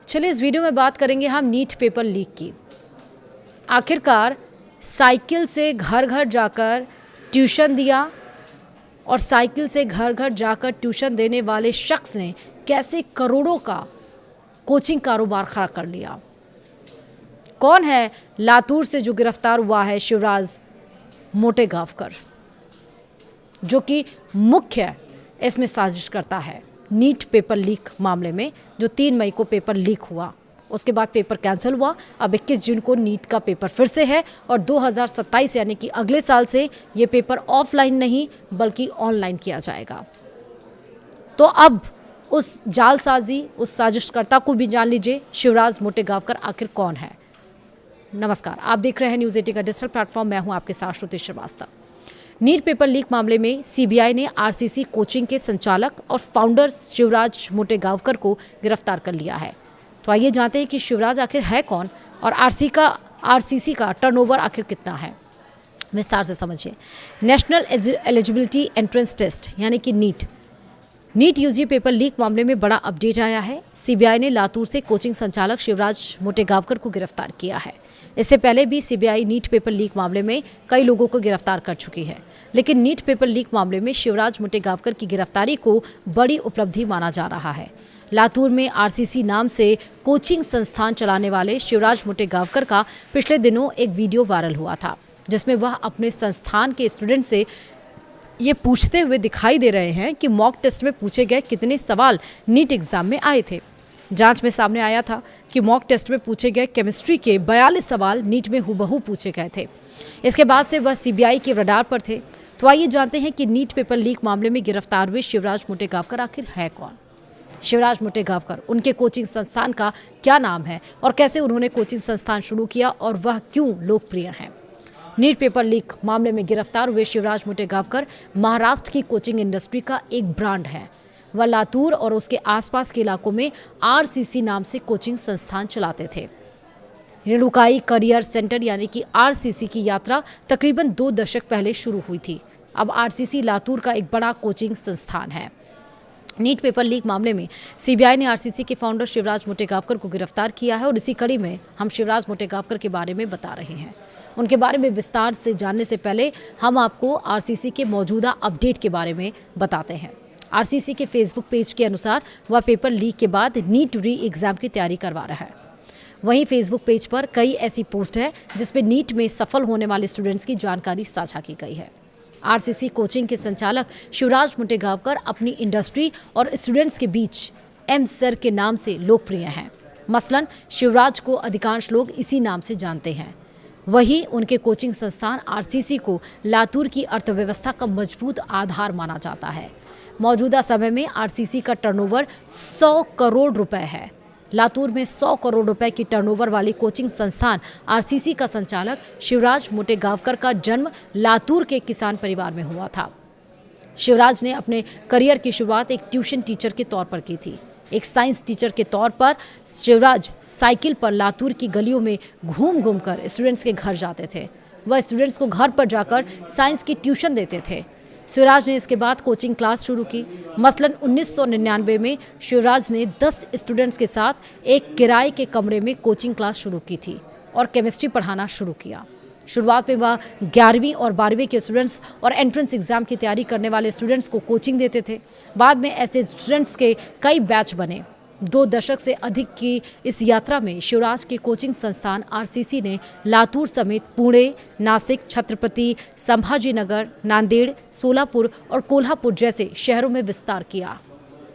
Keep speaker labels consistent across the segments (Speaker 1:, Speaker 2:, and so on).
Speaker 1: चलिए इस वीडियो में बात करेंगे हम नीट पेपर लीक की। आखिरकार साइकिल से घर घर जाकर ट्यूशन दिया और साइकिल से घर घर जाकर ट्यूशन देने वाले शख्स ने कैसे करोड़ों का कोचिंग कारोबार खड़ा कर लिया। कौन है लातूर से जो गिरफ्तार हुआ है शिवराज मोटेगांवकर, जो कि मुख्य इसमें साजिश करता है नीट पेपर लीक मामले में। जो 3 मई को पेपर लीक हुआ, उसके बाद पेपर कैंसिल हुआ। अब 21 जून को नीट का पेपर फिर से है और 2027 यानी कि अगले साल से ये पेपर ऑफलाइन नहीं बल्कि ऑनलाइन किया जाएगा। तो अब उस जालसाजी, उस साजिशकर्ता को भी जान लीजिए, शिवराज मोटेगांवकर आखिर कौन है। नमस्कार, आप देख रहे हैं न्यूज़ 18 का डिजिटल प्लेटफॉर्म। मैं हूं आपके साथ श्रुति श्रीवास्तव। नीट पेपर लीक मामले में सीबीआई ने आरसीसी कोचिंग के संचालक और फाउंडर शिवराज मोटेगांवकर को गिरफ्तार कर लिया है। तो आइए जानते हैं कि शिवराज आखिर है कौन और आरसीसी का टर्नओवर आखिर कितना है। विस्तार से समझिए। नेशनल एलिजिबिलिटी एंट्रेंस टेस्ट यानी कि नीट यूजी पेपर लीक मामले में बड़ा अपडेट आया है। सीबीआई ने लातूर से कोचिंग संचालक शिवराज मोटेगांवकर को गिरफ्तार किया है। इससे पहले भी सीबीआई नीट पेपर लीक मामले में कई लोगों को गिरफ्तार कर चुकी है, लेकिन नीट पेपर लीक मामले में शिवराज मोटेगांवकर की गिरफ्तारी को बड़ी उपलब्धि माना जा रहा है। लातूर में आरसीसी नाम से कोचिंग संस्थान चलाने वाले शिवराज मोटेगांवकर का पिछले दिनों एक वीडियो वायरल हुआ था, जिसमें वह अपने संस्थान के स्टूडेंट से ये पूछते हुए दिखाई दे रहे हैं कि मॉक टेस्ट में पूछे गए कितने सवाल नीट एग्जाम में आए थे। जांच में सामने आया था कि मॉक टेस्ट में पूछे गए केमिस्ट्री के 42 सवाल नीट में हुबहू पूछे गए थे। इसके बाद से वह सीबीआई के रडार पर थे। तो आइए जानते हैं कि नीट पेपर लीक मामले में गिरफ्तार हुए शिवराज मोटेगांवकर आखिर है कौन। शिवराज मोटेगांवकर, उनके कोचिंग संस्थान का क्या नाम है और कैसे उन्होंने कोचिंग संस्थान शुरू किया और वह क्यों लोकप्रिय हैं। नीट पेपर लीक मामले में गिरफ्तार हुए शिवराज मोटेगांवकर महाराष्ट्र की कोचिंग इंडस्ट्री का एक ब्रांड है। वह लातूर और उसके आसपास के इलाकों में आरसीसी नाम से कोचिंग संस्थान चलाते थे। रेणुकाई करियर सेंटर यानी कि आरसीसी की यात्रा तकरीबन 2 दशक पहले शुरू हुई थी। अब आरसीसी लातूर का एक बड़ा कोचिंग संस्थान है। नीट पेपर लीक मामले में सीबीआई ने आरसीसी के फाउंडर शिवराज मोटेगांवकर को गिरफ्तार किया है और इसी कड़ी में हम शिवराज मोटेगांवकर के बारे में बता रहे हैं। उनके बारे में विस्तार से जानने से पहले हम आपको आरसीसी के मौजूदा अपडेट के बारे में बताते हैं। आरसीसी के फेसबुक पेज के अनुसार वह पेपर लीक के बाद नीट री एग्जाम की तैयारी करवा रहा है। वहीं फेसबुक पेज पर कई ऐसी पोस्ट है जिसमें नीट में सफल होने वाले स्टूडेंट्स की जानकारी साझा की गई है। आरसीसी कोचिंग के संचालक शिवराज मोटेगांवकर अपनी इंडस्ट्री और स्टूडेंट्स के बीच एम सर के नाम से लोकप्रिय हैं। मसलन शिवराज को अधिकांश लोग इसी नाम से जानते हैं। वहीं उनके कोचिंग संस्थान आरसीसी को लातूर की अर्थव्यवस्था का मजबूत आधार माना जाता है। मौजूदा समय में आरसीसी का टर्नओवर 100 करोड़ रुपए है। लातूर में 100 करोड़ रुपए की टर्नओवर वाली कोचिंग संस्थान आरसीसी का संचालक शिवराज मोटेगांवकर का जन्म लातूर के किसान परिवार में हुआ था। शिवराज ने अपने करियर की शुरुआत एक ट्यूशन टीचर के तौर पर की थी। एक साइंस टीचर के तौर पर शिवराज साइकिल पर लातूर की गलियों में घूम घूम कर स्टूडेंट्स के घर जाते थे। वह स्टूडेंट्स को घर पर जाकर साइंस की ट्यूशन देते थे। शिवराज ने इसके बाद कोचिंग क्लास शुरू की। मसलन 1999 में शिवराज ने 10 स्टूडेंट्स के साथ एक किराए के कमरे में कोचिंग क्लास शुरू की थी और केमिस्ट्री पढ़ाना शुरू किया। शुरुआत में वह 11वीं और 12वीं के स्टूडेंट्स और एंट्रेंस एग्जाम की तैयारी करने वाले स्टूडेंट्स को कोचिंग देते थे। बाद में ऐसे स्टूडेंट्स के कई बैच बने। 2 दशक से अधिक की इस यात्रा में शिवराज के कोचिंग संस्थान आरसीसी ने लातूर समेत पुणे, नासिक, छत्रपति संभाजीनगर, नांदेड़, सोलापुर और कोल्हापुर जैसे शहरों में विस्तार किया।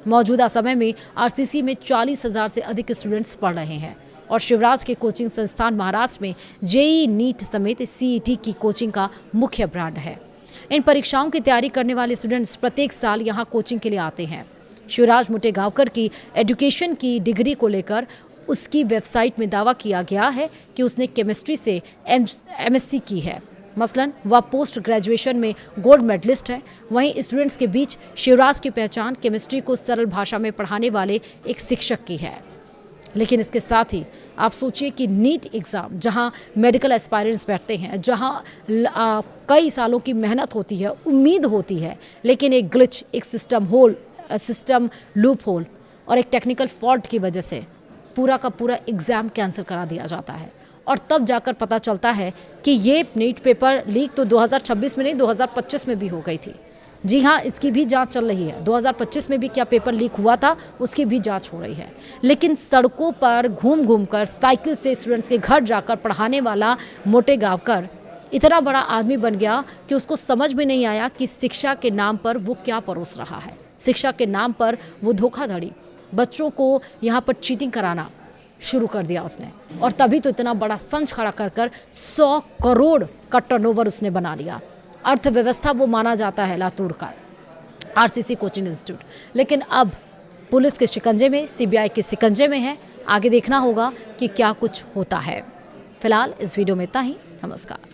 Speaker 1: मौजूदा समय में आरसीसी में 40,000 से अधिक स्टूडेंट्स पढ़ रहे हैं और शिवराज के कोचिंग संस्थान महाराष्ट्र में जेईई नीट समेत सीईटी की कोचिंग का मुख्य ब्रांड है। इन परीक्षाओं की तैयारी करने वाले स्टूडेंट्स प्रत्येक साल यहाँ कोचिंग के लिए आते हैं। शिवराज मोटेगांवकर की एजुकेशन की डिग्री को लेकर उसकी वेबसाइट में दावा किया गया है कि उसने केमिस्ट्री से एमएससी की है। मसलन वह पोस्ट ग्रेजुएशन में गोल्ड मेडलिस्ट है। वहीं स्टूडेंट्स के बीच शिवराज की पहचान केमिस्ट्री को सरल भाषा में पढ़ाने वाले एक शिक्षक की है। लेकिन इसके साथ ही आप सोचिए कि नीट एग्ज़ाम जहां मेडिकल एस्पायरेंट्स बैठते हैं, जहां कई सालों की मेहनत होती है, उम्मीद होती है, लेकिन एक ग्लिच, एक सिस्टम लूप होल और एक टेक्निकल फॉल्ट की वजह से पूरा का पूरा एग्ज़ाम कैंसिल करा दिया जाता है। और तब जाकर पता चलता है कि ये नीट पेपर लीक तो 2026 में नहीं 2025 में भी हो गई थी। जी हाँ, इसकी भी जांच चल रही है। 2025 में भी क्या पेपर लीक हुआ था, उसकी भी जांच हो रही है। लेकिन सड़कों पर घूम घूम कर साइकिल से स्टूडेंट्स के घर जाकर पढ़ाने वाला मोटे गांवकर इतना बड़ा आदमी बन गया कि उसको समझ में नहीं आया कि शिक्षा के नाम पर वो क्या परोस रहा है। शिक्षा के नाम पर वो धोखाधड़ी, बच्चों को यहाँ पर चीटिंग कराना शुरू कर दिया उसने। और तभी तो इतना बड़ा संच खड़ा कर 100 करोड़ का टर्नओवर उसने बना लिया। अर्थव्यवस्था वो माना जाता है लातूर का आरसीसी कोचिंग इंस्टीट्यूट। लेकिन अब पुलिस के शिकंजे में, सीबीआई के शिकंजे में है। आगे देखना होगा कि क्या कुछ होता है। फिलहाल इस वीडियो में इतना ही। नमस्कार।